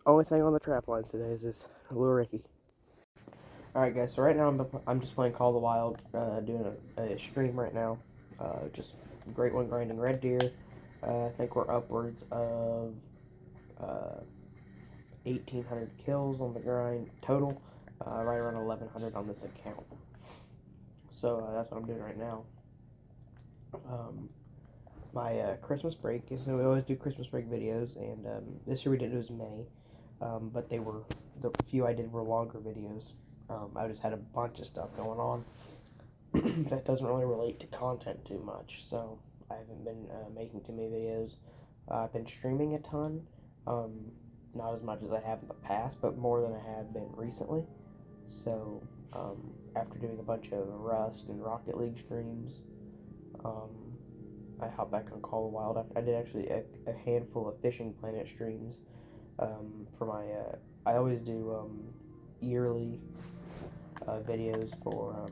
Only thing on the trap lines today is this little Ricky. Alright guys, so right now I'm just playing Call of the Wild, doing a stream right now. Just Great One grinding red deer. I think we're upwards of 1,800 kills on the grind total, right around 1,100 on this account. So that's what I'm doing right now. My Christmas break is, we always do Christmas break videos, and this year we did it was May, but the few I did were longer videos. I just had a bunch of stuff going on that doesn't really relate to content too much, so I haven't been making too many videos. I've been streaming a ton, um, not as much as I have in the past, but more than I have been recently. So after doing a bunch of Rust and Rocket League streams, um, I hopped back on Call of the Wild. I did actually a handful of Fishing Planet streams for my. I always do yearly videos for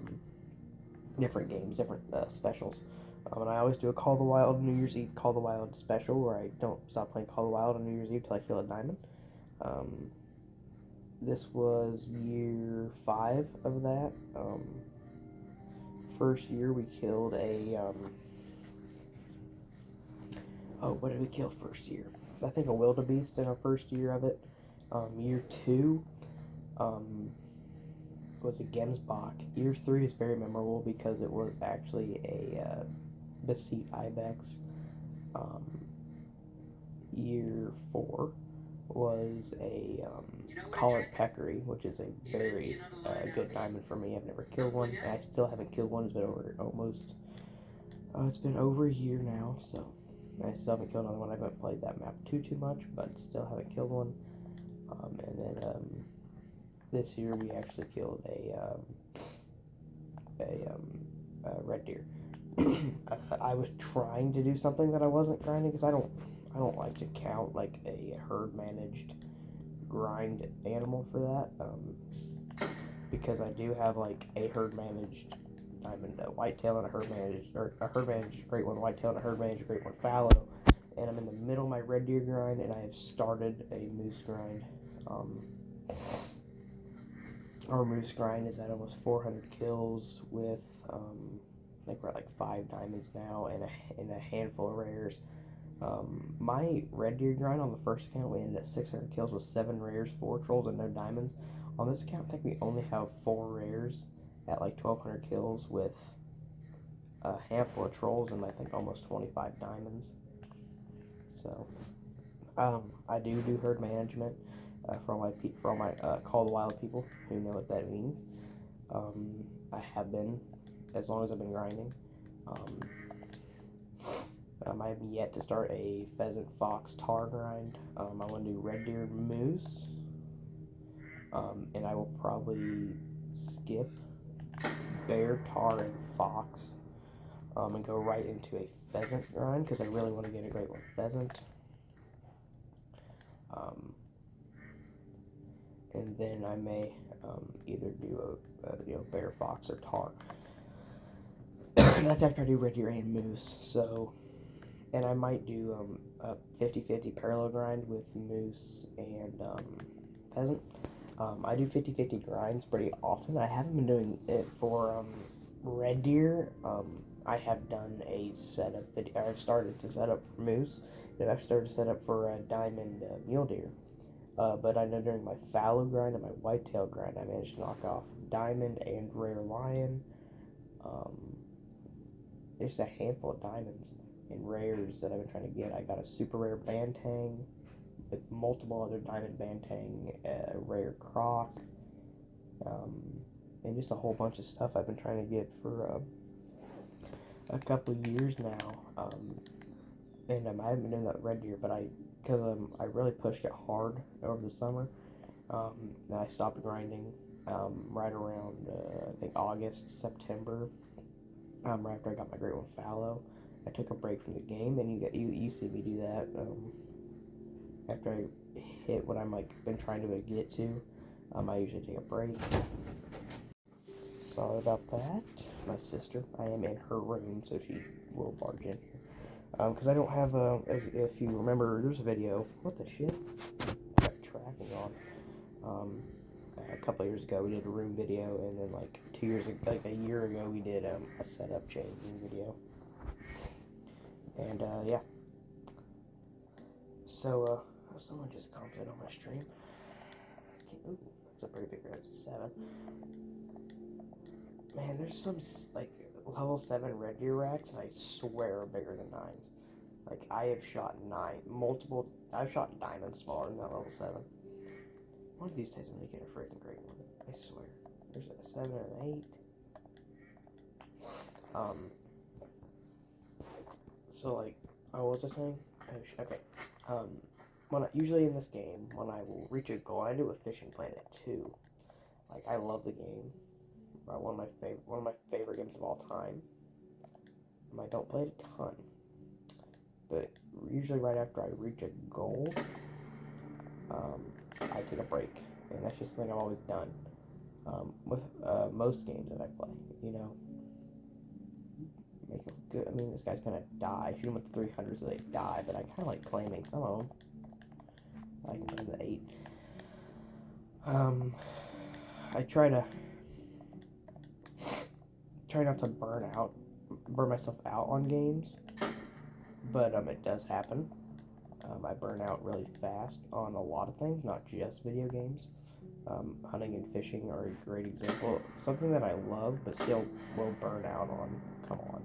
different games, different specials. And I always do a Call of the Wild New Year's Eve Call of the Wild special where I don't stop playing Call of the Wild on New Year's Eve till I kill a diamond. This was year 5 of that. First year we killed a. What did we kill first year? I think a wildebeest in our first year of it. Year 2 was a Gemsbach. Year 3 is very memorable because it was actually a Besit Ibex. Year 4 was a collared peccary, which is a very good diamond for me. I've never killed one, and I still haven't killed one. It's been it's been over a year now, so I still haven't killed another one. I haven't played that map too much, but still haven't killed one. And then this year we actually killed a red deer. I was trying to do something that I wasn't grinding because I don't like to count like a herd managed grind animal for that, because I do have like a herd managed diamond whitetail and a herd managed great one whitetail and a herd managed great one fallow, and I'm in the middle of my red deer grind, and I have started a moose grind. Our moose grind is at almost 400 kills with I think we're at like 5 diamonds now and a handful of rares. My red deer grind on the first account, we ended at 600 kills with 7 rares, 4 trolls, and no diamonds. On this account, I think we only have 4 rares at like 1,200 kills with a handful of trolls and I think almost 25 diamonds. So I do herd management for all my Call of the Wild people who know what that means. I have been, as long as I've been grinding. I have yet to start a pheasant, fox, tar grind. I want to do red deer, moose, and I will probably skip bear, tar, and fox, and go right into a pheasant grind because I really want to get a great one pheasant. And then I may either do a bear, fox, or tar. That's after I do red deer and moose. So, and I might do a 50-50 parallel grind with moose and pheasant. I do 50-50 grinds pretty often. I haven't been doing it for red deer. I have done a setup video. I've started to set up for moose, and I've started to set up for a diamond mule deer. But I know during my fallow grind and my whitetail grind, I managed to knock off diamond and rare lion. There's a handful of diamonds and rares that I've been trying to get. I got a super rare bantang with multiple other diamond bantang, rare croc, and just a whole bunch of stuff I've been trying to get for a couple years now. And I haven't been doing that red deer, but because I really pushed it hard over the summer, and I stopped grinding right around I think August, September, right after I got my great one fallow. I took a break from the game, and you see me do that after I hit what I'm like been trying to get to. I usually take a break. Sorry about that, my sister. I am in her room, so she will barge in here. Because I don't have if you remember, there's a video. What the shit? Got trash tracking on. A couple of years ago, we did a room video, and then like 2 years ago, like a year ago, we did a setup changing video. And yeah. So someone just commented on my stream. Ooh, that's a pretty big red. It's a 7. Man, there's some like level 7 red deer racks, and I swear are bigger than 9s. Like I have shot I've shot diamonds smaller than that level 7. One of these days I'm gonna get a freaking great one. I swear. There's a 7 and an 8. So like, what was I saying? Okay. Usually in this game, when I will reach a goal, I do a Fishing Planet 2. Like I love the game. One of my favorite games of all time. I don't play it a ton, but usually right after I reach a goal, I take a break, and that's just something I've always done with most games that I play. You know, make them good. I mean, this guy's gonna die. Shoot him with the 300 so they die, but I kind of like claiming some of them. I can claim the 8. I try not to burn myself out on games, but it does happen. I burn out really fast on a lot of things, not just video games. Hunting and fishing are a great example. Something that I love, but still will burn out on. Come on.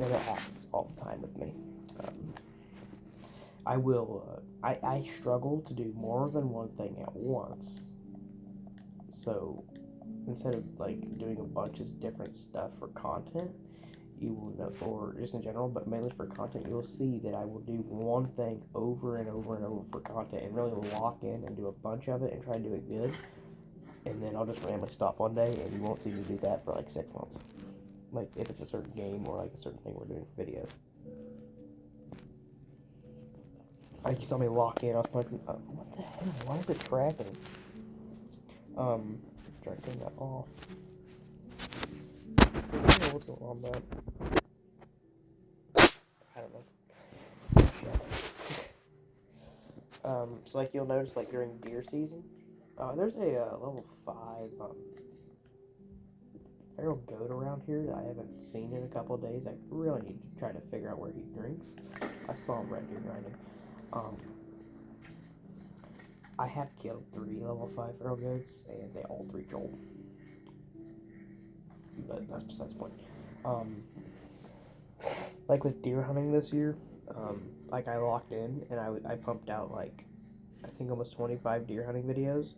And it happens all the time with me. I struggle to do more than one thing at once. So instead of like doing a bunch of different stuff for content, you will know, or just in general, but mainly for content, you will see that I will do one thing over and over and over for content and really lock in and do a bunch of it and try to do it good. And then I'll just randomly stop one day and you won't see me do that for like 6 months. Like if it's a certain game or like a certain thing we're doing for video. Like you saw me lock in, I was like, what the hell? Why is it tracking? Try to turn that off. I don't know what's going on, man. I don't know. So like you'll notice like during deer season, there's a level 5 feral goat around here that I haven't seen in a couple of days. I really need to try to figure out where he drinks. I saw him red deer grinding. I have killed 3 level 5 feral goats, and they all 3 jolt. But that's besides the point. Like with deer hunting this year, like I locked in and I pumped out like I think almost 25 deer hunting videos,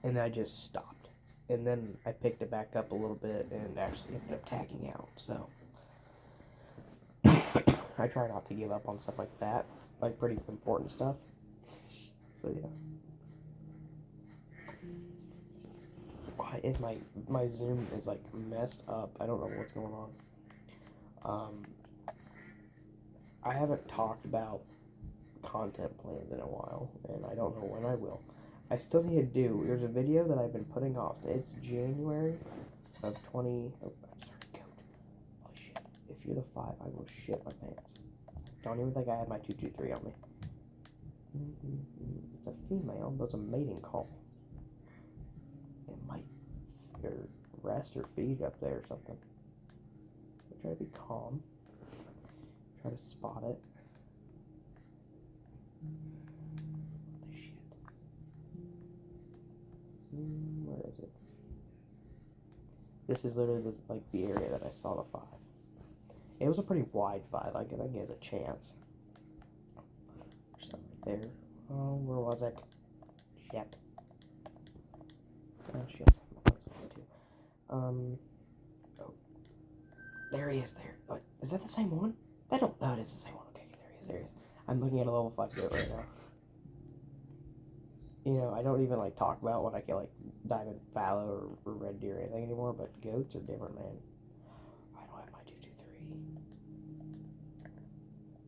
and then I just stopped, and then I picked it back up a little bit and actually ended up tagging out. So I try not to give up on stuff like that, like pretty important stuff. So yeah. Why is my Zoom is like messed up? I don't know what's going on. I haven't talked about content plans in a while, and I don't know when I will. I still need to do. There's a video that I've been putting off. It's January of 20. Oh, I'm sorry, goat. Holy shit! If you're the 5, I will shit my pants. Don't even think I had my 223 on me. It's a female. There's a mating call. It might rest or feed up there or something. I try to be calm. Try to spot it. What the shit? Where is it? This is literally the area that I saw the 5. It was a pretty wide 5. I think it has a chance. There's something right there. Oh, where was it? Shit. Oh shit. Oh, there he is. There. What? Is that the same one? I don't know. It is the same one. Okay, there he is. I'm looking at a level 5 goat right now. You know, I don't even like talk about when I get like diamond fallow or red deer or anything anymore, but goats are different, man. I don't have my 223.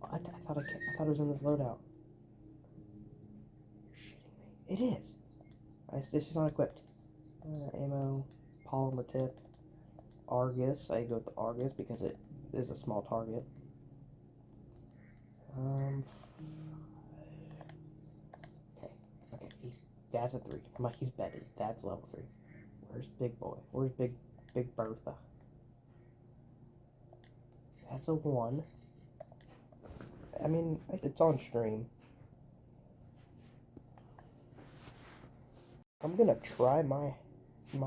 What? I thought it was in this loadout. You're shitting me. It is. It's just not equipped. Ammo, polymer tip, Argus. I go with the Argus because it is a small target. That's a 3. Mikey's bedded. That's level 3. Where's Big Boy? Where's Big Bertha? That's a 1. I mean, it's on stream. I'm gonna try my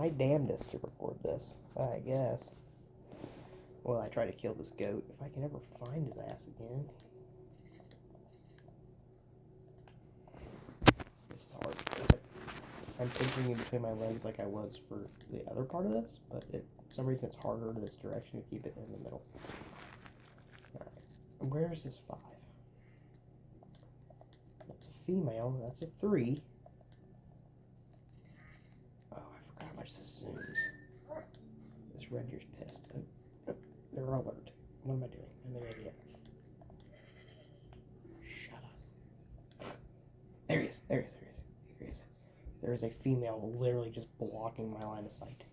damnedest to record this, I guess. Well, I try to kill this goat. If I can ever find his ass again. This is hard. I'm thinking in between my legs like I was for the other part of this, but for some reason it's harder in this direction to keep it in the middle. Alright. Where's this 5? That's a female. That's a 3. Oh, I forgot how much this zooms. This red deer's pissed. They're alert. What am I doing? I'm an idiot. Shut up. There he is. There he is. There he is. There is a female literally just blocking my line of sight.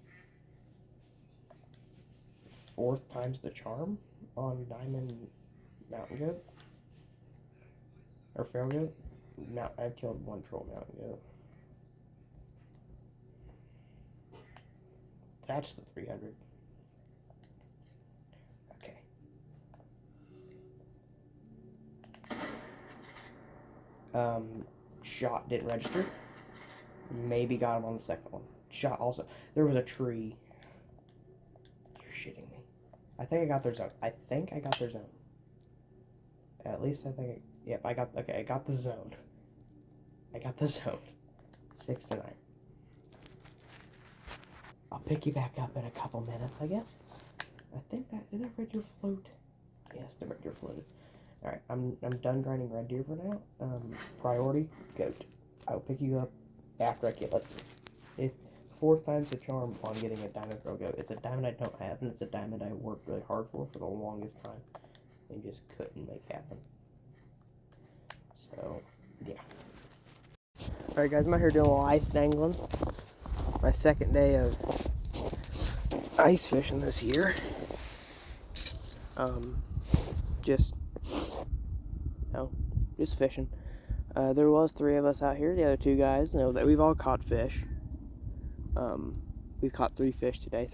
4th time's the charm on Diamond Mountain Goat. Or Feral Goat. Now I've killed 1 Troll Mountain Goat. That's the 300. Shot didn't register. Maybe got him on the second one. Shot also. There was a tree. You're shitting me. I think I got their zone. At least I think. Yep, I got the zone. 6 to 9. I'll pick you back up in a couple minutes, I guess. I think did that red deer float? Yes, the red deer floated. Alright, I'm done grinding red deer for now. Priority, goat. I'll pick you up after I kill it. 4th time's the charm on getting a diamond pearl goat. It's a diamond I don't have, and it's a diamond I worked really hard for the longest time. And just couldn't make happen. So, yeah. Alright guys, I'm out here doing a little ice dangling. My 2nd day of ice fishing this year. Just fishing. There was 3 of us out here. The other 2 guys know that we've all caught fish. We've caught 3 fish today.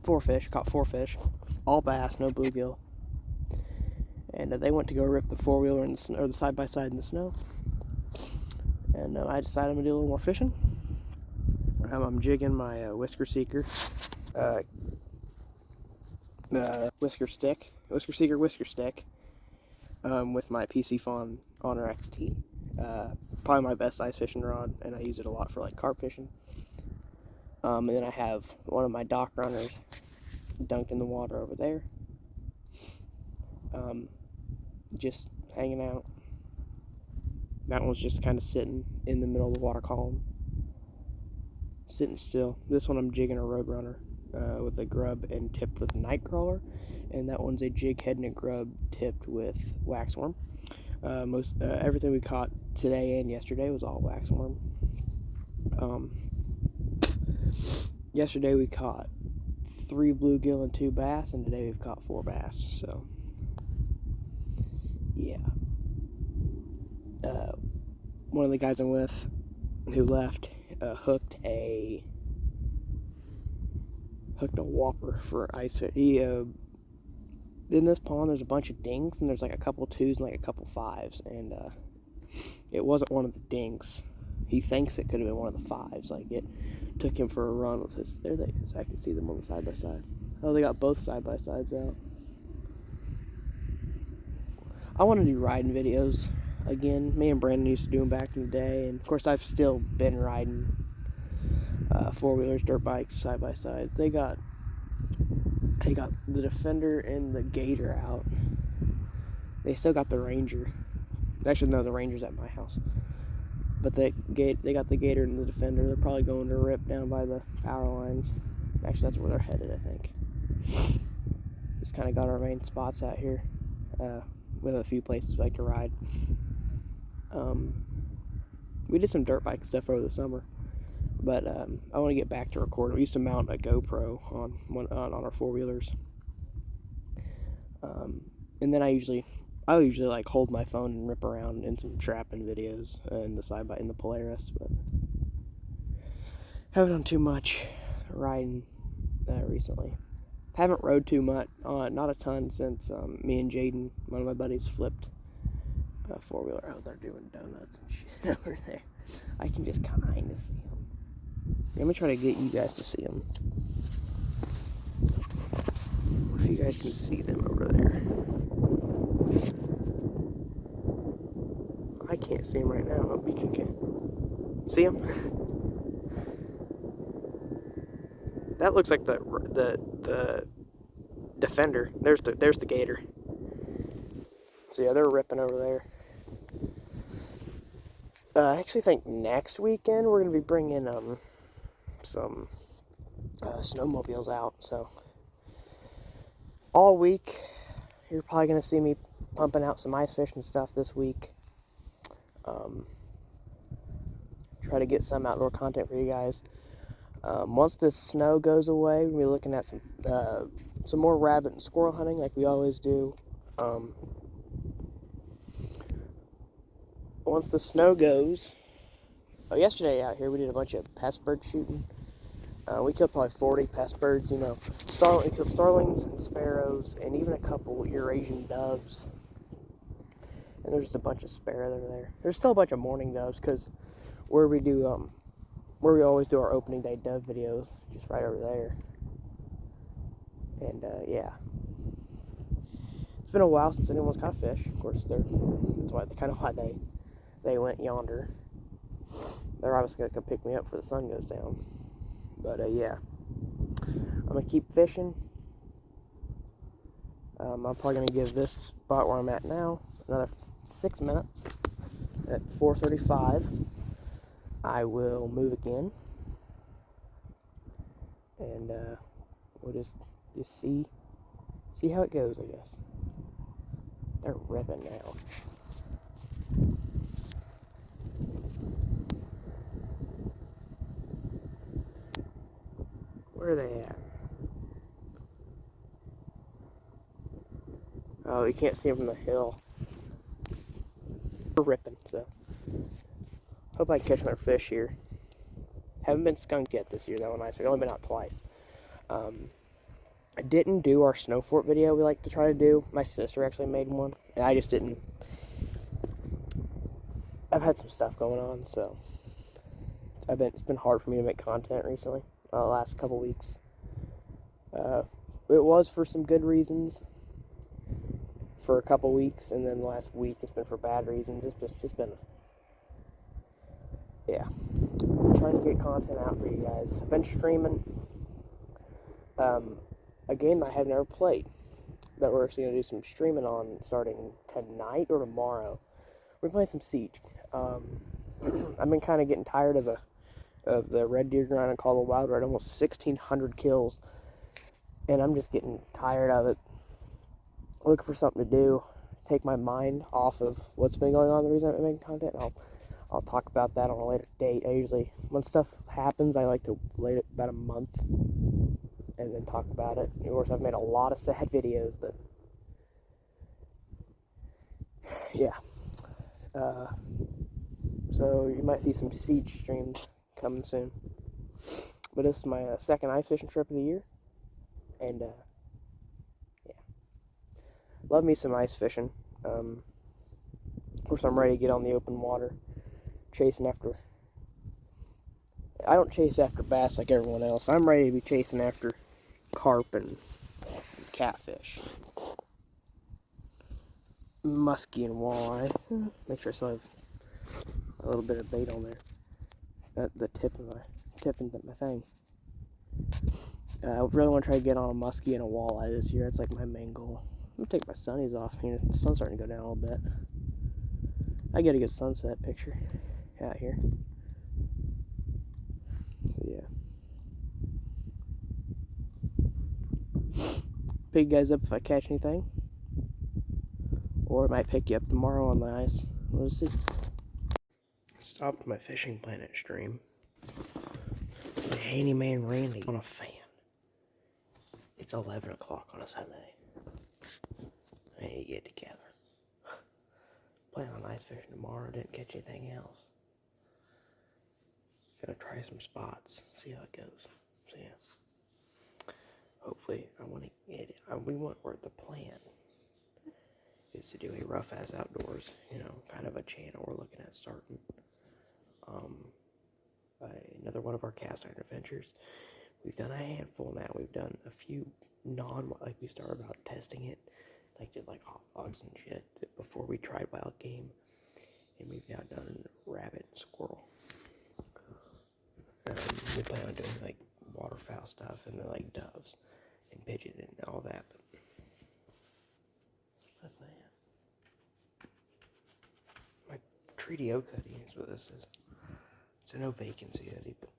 4 fish. Caught 4 fish. All bass, no bluegill. And they went to go rip the 4-wheeler in the snow, or the side-by-side in the snow. And I decided I'm gonna do a little more fishing. I'm jigging my Whisker Seeker. Whisker stick. With my PC Fawn Honor XT. Probably my best ice fishing rod, and I use it a lot for like carp fishing. And then I have one of my dock runners dunked in the water over there. Just hanging out. That one's just kind of sitting in the middle of the water column. Sitting still. This one I'm jigging a Roadrunner with a grub and tipped with a Nightcrawler. And that one's a jig head and a grub tipped with waxworm. Everything we caught today and yesterday was all waxworm. Yesterday we caught 3 bluegill and 2 bass, and today we've caught 4 bass. So, yeah. One of the guys I'm with who left hooked a whopper for ice fish. In this pond, there's a bunch of dinks, and there's like a couple 2s and like a couple 5s, and it wasn't one of the dinks. He thinks it could have been one of the 5s. Like, it took him for a run with his. There they is. I can see them on the side-by-side. Oh, they got both side-by-sides out. I want to do riding videos again. Me and Brandon used to do them back in the day, and of course I've still been riding 4-wheelers, dirt bikes, side-by-sides. They got the Defender and the Gator out. They still got the Ranger. Actually, no, the Ranger's at my house. But they got the Gator and the Defender. They're probably going to rip down by the power lines. Actually, that's where they're headed, I think. Just kind of got our main spots out here. We have a few places we like to ride. We did some dirt bike stuff over the summer. But I want to get back to recording. We used to mount a GoPro on our 4-wheelers. And then I I usually like hold my phone and rip around in some trapping videos in the Polaris, but haven't done too much riding recently. Haven't rode too much, not a ton, since me and Jaden, one of my buddies, flipped a four-wheeler. Oh, they're doing donuts and shit over there. I can just kind of see them. Let me try to get you guys to see them. If you guys can see them over there. I can't see them right now. I hope you can. See them? That looks like the Defender. There's the Gator. So yeah, they're ripping over there. I actually think next weekend we're gonna be bringing some snowmobiles out. So all week you're probably gonna see me pumping out some ice fish and stuff this week. Try to get some outdoor content for you guys. Once this snow goes away, we'll be looking at some more rabbit and squirrel hunting like we always do. Once the snow goes, yesterday out here we did a bunch of pest bird shooting. We killed probably 40 pest birds, we killed starlings and sparrows and even a couple Eurasian doves. And there's just a bunch of sparrows over there. There's still a bunch of mourning doves because where we always do our opening day dove videos, just right over there. And yeah, it's been a while since anyone's caught fish. Of course, that's kind of why they went yonder. They're obviously gonna come pick me up before the sun goes down. But yeah, I'm gonna keep fishing. I'm probably gonna give this spot where I'm at now another 6 minutes. At 4:35, I will move again, and we'll just see how it goes, I guess. They're ripping now. Where are they at? Oh, you can't see them from the hill. They're ripping, so hope I can catch another fish here. Haven't been skunked yet this year, though, on ice. We've only been out twice. I didn't do our snow fort video we like to try to do. My sister actually made one, and I just didn't. I've had some stuff going on, so it's been hard for me to make content recently, the last couple weeks. It was for some good reasons for a couple weeks, and then the last week it's been for bad reasons. It's just been, yeah, trying to get content out for you guys. I've been streaming a game I have never played that we're actually going to do some streaming on starting tonight or tomorrow. We're playing some Siege. I've been kind of getting tired of the Red Deer grind and Call of the Wild. We're at almost 1,600 kills, and I'm just getting tired of it. Looking for something to do, take my mind off of what's been going on. The reason I've been making content, I'll talk about that on a later date. I usually, when stuff happens, I like to wait about a month and then talk about it. Of course, I've made a lot of sad videos, but yeah. So you might see some Siege streams coming soon. But this is my second ice fishing trip of the year, and yeah, love me some ice fishing. Of course, I'm ready to get on the open water, chasing after. I don't chase after bass like everyone else. I'm ready to be chasing after carp and catfish, muskie and walleye. Make sure I still have a little bit of bait on there. The tip of my thing. I really want to try to get on a muskie and a walleye this year. That's like my main goal. I'm gonna take my sunnies off. The sun's starting to go down a little bit. I get a good sunset picture out here. So yeah. Pick you guys up if I catch anything. Or I might pick you up tomorrow on the ice. We'll see. Stopped my Fishing Planet stream. Handyman Randy on a fan. It's 11 o'clock on a Sunday. I need to get together. plan on ice fishing tomorrow. Didn't catch anything else. Gonna try some spots, see how it goes. So yeah, hopefully the plan is to do a Rough As Outdoors, kind of a channel we're looking at starting. Another one of our cast iron adventures. We've done a handful now. We've done a few we started out testing it, did hot dogs and shit before we tried wild game, and we've now done rabbit and squirrel. We plan on doing waterfowl stuff and then doves and pigeon and all that. But that's that. My treaty oak hoodie is what this is. It's a no vacancy hoodie, but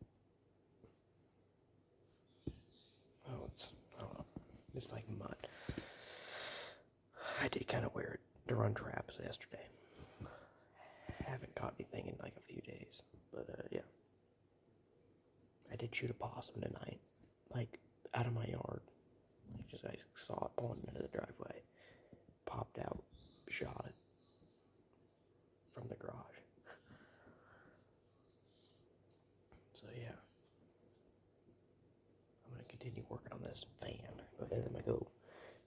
I don't know. It's like mud. I did kind of wear it to run traps yesterday. Haven't caught anything in a few days, but yeah. I did shoot a possum tonight, out of my yard. I saw it pulling into the driveway, popped out, shot it from the garage. So yeah, I'm gonna continue working on this fan, and then I'm gonna go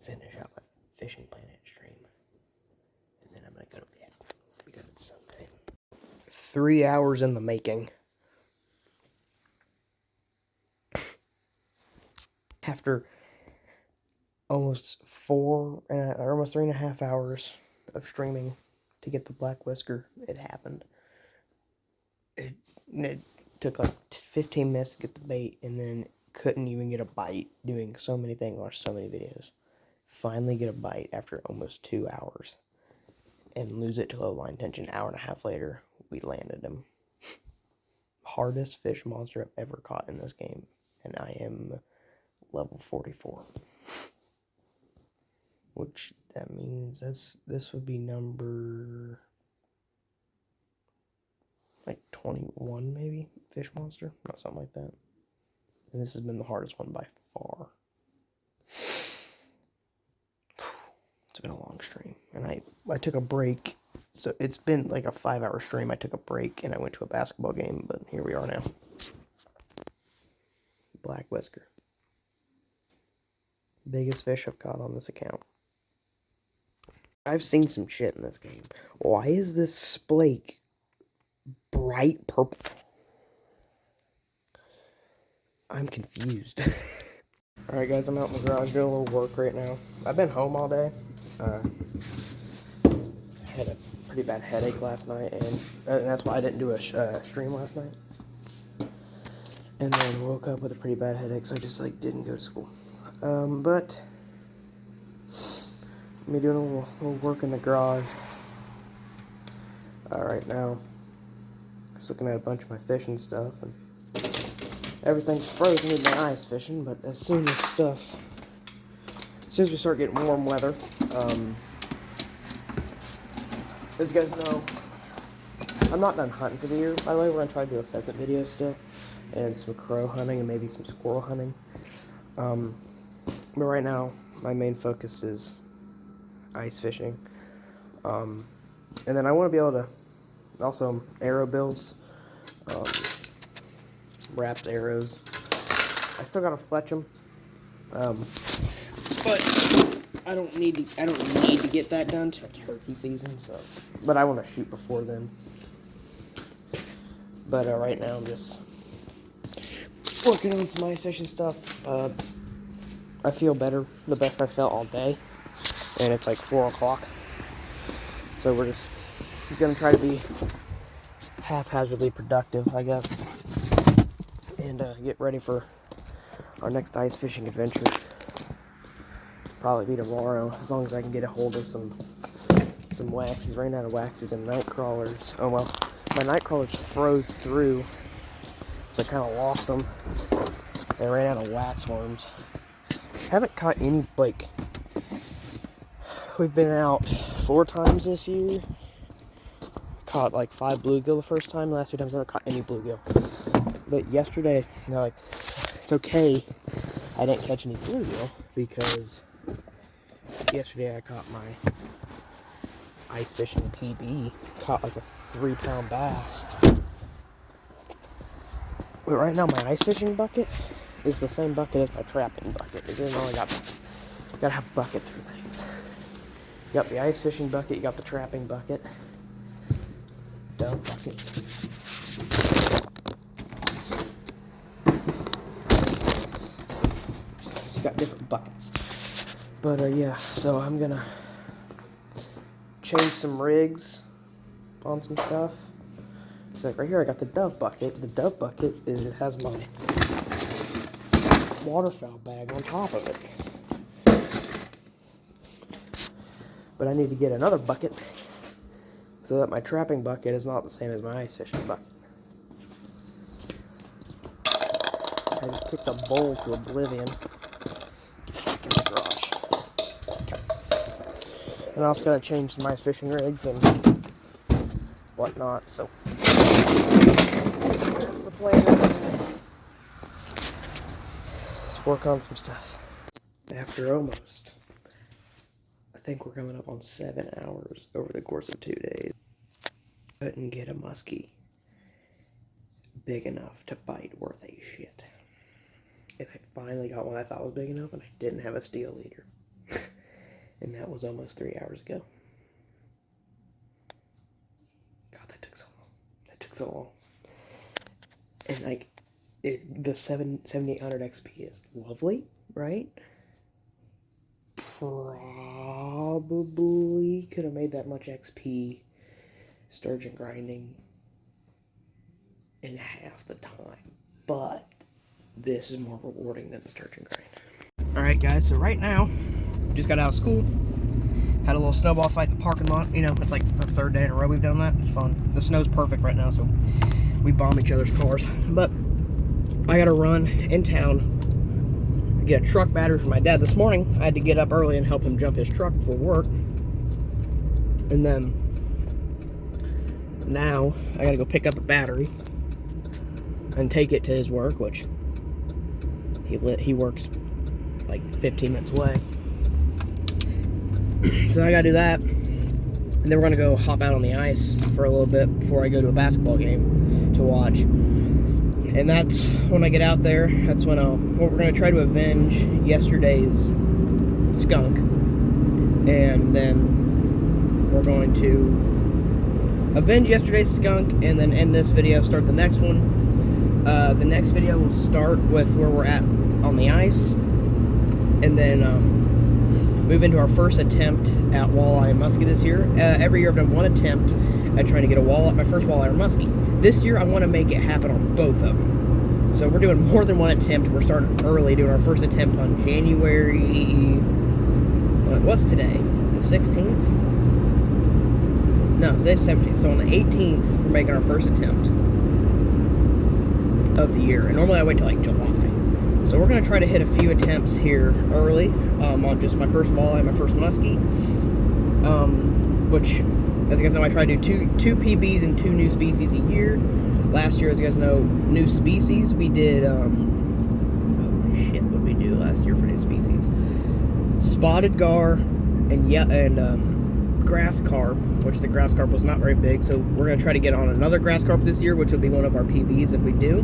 finish out my Fishing Planet stream, and then I'm gonna go to bed because it's Sunday. 3 hours in the making. After almost 3.5 hours of streaming to get the black whisker, it happened. It took 15 minutes to get the bait, and then couldn't even get a bite doing so many things, watched so many videos. Finally get a bite after almost 2 hours, and lose it to low line tension. An hour and a half later, we landed him. Hardest fish monster I've ever caught in this game, and I am level 44. Which, that means this would be number 21 maybe, fish monster, not something like that. And this has been the hardest one by far. It's been a long stream, and I took a break, so it's been a 5-hour stream. I took a break and I went to a basketball game, but here we are now. Black whisker. Biggest fish I've caught on this account. I've seen some shit in this game. Why is this splake bright purple? I'm confused. Alright guys, I'm out in the garage doing a little work right now. I've been home all day. Had a pretty bad headache last night, and that's why I didn't do a stream last night. And then woke up with a pretty bad headache, so I just didn't go to school. But me doing a little work in the garage right now. Just looking at a bunch of my fishing stuff, and everything's frozen with my ice fishing. But as soon as we start getting warm weather, as you guys know, I'm not done hunting for the year. By the way, we're gonna try to do a pheasant video still, and some crow hunting, and maybe some squirrel hunting. But right now, my main focus is ice fishing. And then I want to be able to also arrow builds, wrapped arrows. I still gotta fletch them, but I don't need to get that done till turkey season. So, but I want to shoot before then. But right now I'm just working on some ice fishing stuff. I feel better, the best I felt all day, and it's 4 o'clock. So we're just gonna try to be haphazardly productive, I guess, and get ready for our next ice fishing adventure. Probably be tomorrow, as long as I can get a hold of some waxies. Ran out of waxies and night crawlers. Oh well, my night crawlers froze through, so I kind of lost them. I ran out of wax worms. Haven't caught any, we've been out 4 times this year. Caught 5 bluegill the first time. The last 2 times I haven't caught any bluegill. But yesterday, it's okay I didn't catch any bluegill, because yesterday I caught my ice fishing PB. Caught like a 3-pound bass. But right now my ice fishing bucket is the same bucket as my trapping bucket. It didn't only gotta have buckets for things. You got the ice fishing bucket, you got the trapping bucket. Dove bucket. It's got different buckets. But yeah, so I'm gonna change some rigs on some stuff. So like right here I got the Dove bucket. The Dove bucket has my waterfowl bag on top of it. But I need to get another bucket so that my trapping bucket is not the same as my ice fishing bucket. I just kicked a bowl to oblivion. Get back in the garage. Okay. And I also gotta change some ice fishing rigs and whatnot, so that's the plan. Let's work on some stuff. After almost, I think we're coming up on 7 hours over the course of 2 days. Couldn't get a muskie big enough to bite worth a shit. And I finally got one I thought was big enough, and I didn't have a steel leader. And that was almost 3 hours ago. God, that took so long. That took so long. And like, the 7800 XP is lovely, right? Probably could have made that much XP sturgeon grinding in half the time, but this is more rewarding than the sturgeon grind. Alright guys, so right now, just got out of school, had a little snowball fight in the parking lot. You know, it's like the 3rd day in a row we've done that. It's fun. The snow's perfect right now, so we bomb each other's cars. But I gotta run in town, get a truck battery for my dad. This morning I had to get up early and help him jump his truck for work, and then now I gotta go pick up a battery and take it to his work, which he works like 15 minutes away. So I gotta do that, and then we're gonna go hop out on the ice for a little bit before I go to a basketball game to watch. And that's when I get out there, that's when we're going to try to avenge yesterday's skunk. And then we're going to avenge yesterday's skunk and then end this video, start the next one. The next video will start with where we're at on the ice. And then move into our first attempt at walleye and muskie this year. Every year I've done one attempt at trying to get my first walleye or muskie. This year I want to make it happen on both of them. So we're doing more than one attempt. We're starting early, doing our first attempt on January, what's today? The 16th? No, today's 17th. So on the 18th, we're making our first attempt of the year. And normally I wait till like July. So we're going to try to hit a few attempts here early on just my first walleye, my first muskie. Which, as you guys know, I try to do two PBs and 2 new species a year. Last year, as you guys know, new species, we did, oh shit, what did we do last year for new species? Spotted gar and grass carp, which the grass carp was not very big, so we're going to try to get on another grass carp this year, which will be one of our PBs if we do.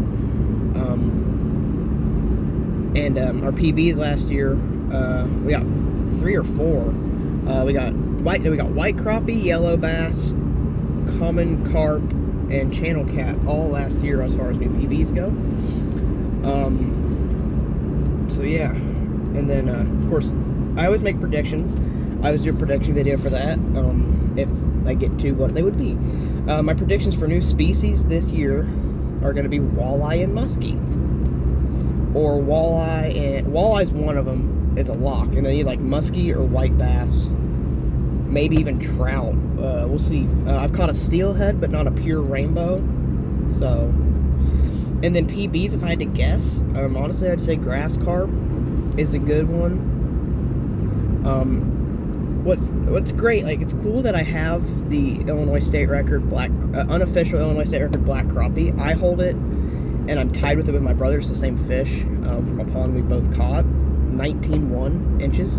Our PBs last year, we got 3 or 4. We got white crappie, yellow bass, common carp, and channel cat all last year as far as new PBs go. So yeah, and then of course I always make predictions. I always do a prediction video for that, if I get to what they would be. My predictions for new species this year are going to be walleye and muskie, or walleye's one of them is a lock, and then you like muskie or white bass, maybe even trout. We'll see. I've caught a steelhead, but not a pure rainbow. So, and then PBs, if I had to guess, honestly, I'd say grass carp is a good one. What's great, like, it's cool that I have the Illinois state record unofficial Illinois state record black crappie. I hold it, and I'm tied with it with my brother. It's the same fish from a pond we both caught, 19.1 inches.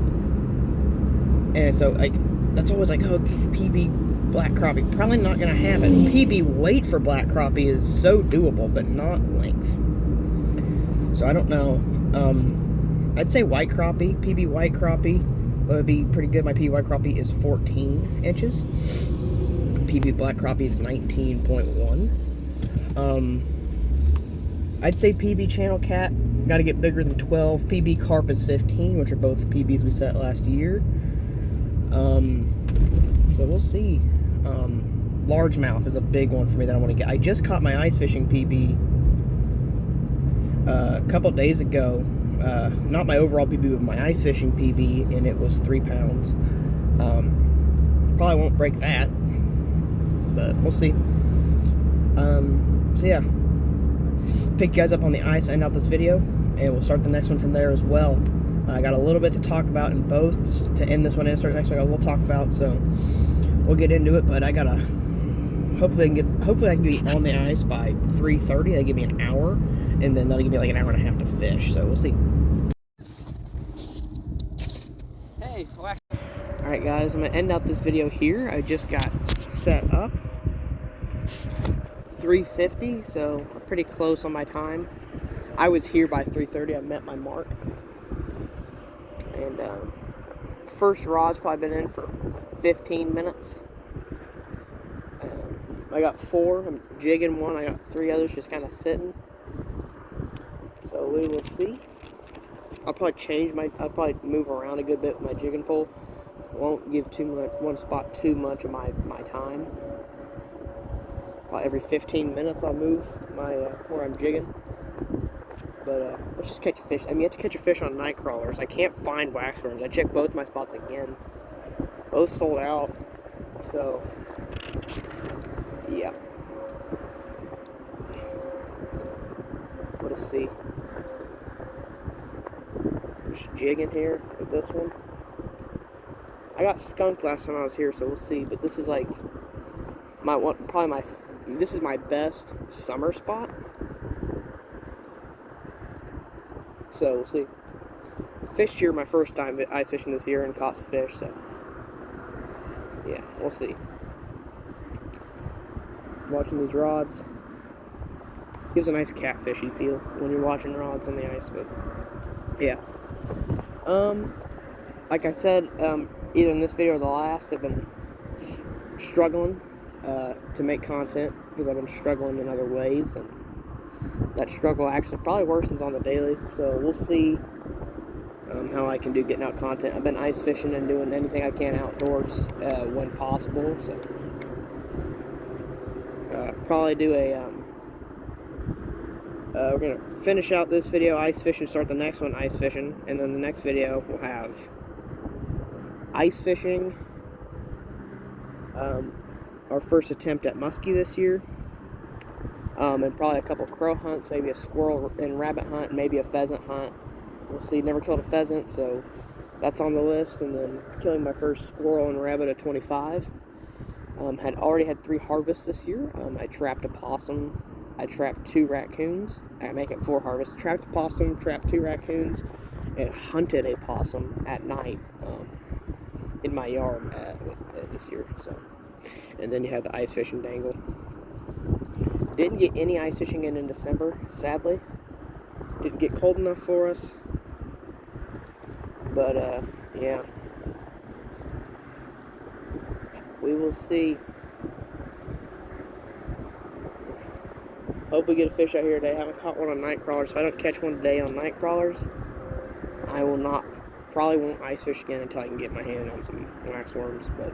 And so, like, that's always like, oh, PB black crappie. Probably not going to happen. PB weight for black crappie is so doable, but not length. So I don't know. I'd say white crappie, PB white crappie would be pretty good. My PB white crappie is 14 inches. PB black crappie is 19.1. I'd say PB channel cat got to get bigger than 12. PB carp is 15, which are both PBs we set last year. So we'll see. Largemouth is a big one for me that I want to get. I just caught my ice fishing PB a couple days ago. Not my overall PB, but my ice fishing PB, and it was 3 pounds. Probably won't break that, but we'll see. So yeah, pick you guys up on the ice, end out this video, and we'll start the next one from there as well. I got a little bit to talk about in both. Just to end this one and start the next one, I got a little talk about, so we'll get into it. But I gotta hopefully I can be on the ice by 3:30. They give me an hour, and then that'll give me like an hour and a half to fish. So we'll see. Hey, all right, guys, I'm gonna end out this video here. I just got set up. 3:50, so I'm pretty close on my time. I was here by 3:30. I met my mark. And first rod's probably been in for 15 minutes. I got 4. I'm jigging one. I got 3 others just kind of sitting. So we will see. I'll probably move around a good bit with my jigging pole. I won't give one spot too much of my time. About every 15 minutes I'll move where I'm jigging. But let's just catch a fish. I mean, you have to catch a fish on night crawlers. I can't find waxworms. I checked both my spots again. Both sold out. So, yeah. Let's see. Just jigging here with this one. I got skunked last time I was here, so we'll see. But this is like this is my best summer spot. So we'll see. Fished here my first time ice fishing this year and caught some fish, so yeah, we'll see. Watching these rods gives a nice catfishy feel when you're watching rods on the ice, but yeah. Like I said, either in this video or the last, I've been struggling to make content because I've been struggling in other ways, and that struggle actually probably worsens on the daily, so we'll see how I can do getting out content. I've been ice fishing and doing anything I can outdoors when possible, so probably do we're going to finish out this video ice fishing, start the next one ice fishing, and then the next video we'll have ice fishing, our first attempt at muskie this year, and probably a couple crow hunts, maybe a squirrel and rabbit hunt, maybe a pheasant hunt. We'll see. Never killed a pheasant, so that's on the list. And then killing my first squirrel and rabbit at 25. Had already had 3 harvests this year. I trapped a possum. I trapped 2 raccoons. I make it 4 harvests. Trapped a possum, trapped 2 raccoons, and hunted a possum at night in my yard this year. So, and then you have the ice fishing dangle. Didn't get any ice fishing in December, sadly. Didn't get cold enough for us. But, yeah. We will see. Hope we get a fish out here today. I haven't caught one on night crawlers. If I don't catch one today on night crawlers, I will probably won't ice fish again until I can get my hand on some waxworms, but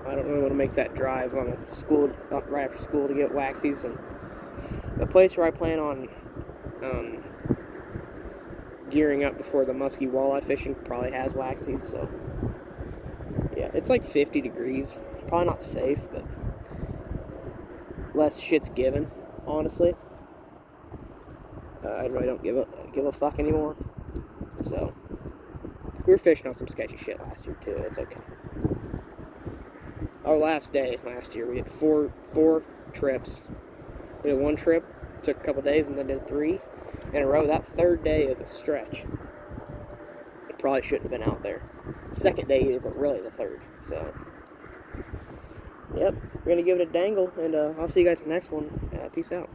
I don't really want to make that drive on right after school to get waxies. And the place where I plan on gearing up before the musky walleye fishing probably has waxies, so yeah, it's like 50 degrees. Probably not safe, but less shit's given, honestly. I really don't give a fuck anymore. So we were fishing on some sketchy shit last year too. It's okay. Our last day last year, we had four trips. We did 1 trip, took a couple days, and then did 3 in a row. That 3rd day of the stretch, probably shouldn't have been out there. Second day either, but really the third. So, yep, we're going to give it a dangle, and I'll see you guys in the next one. Peace out.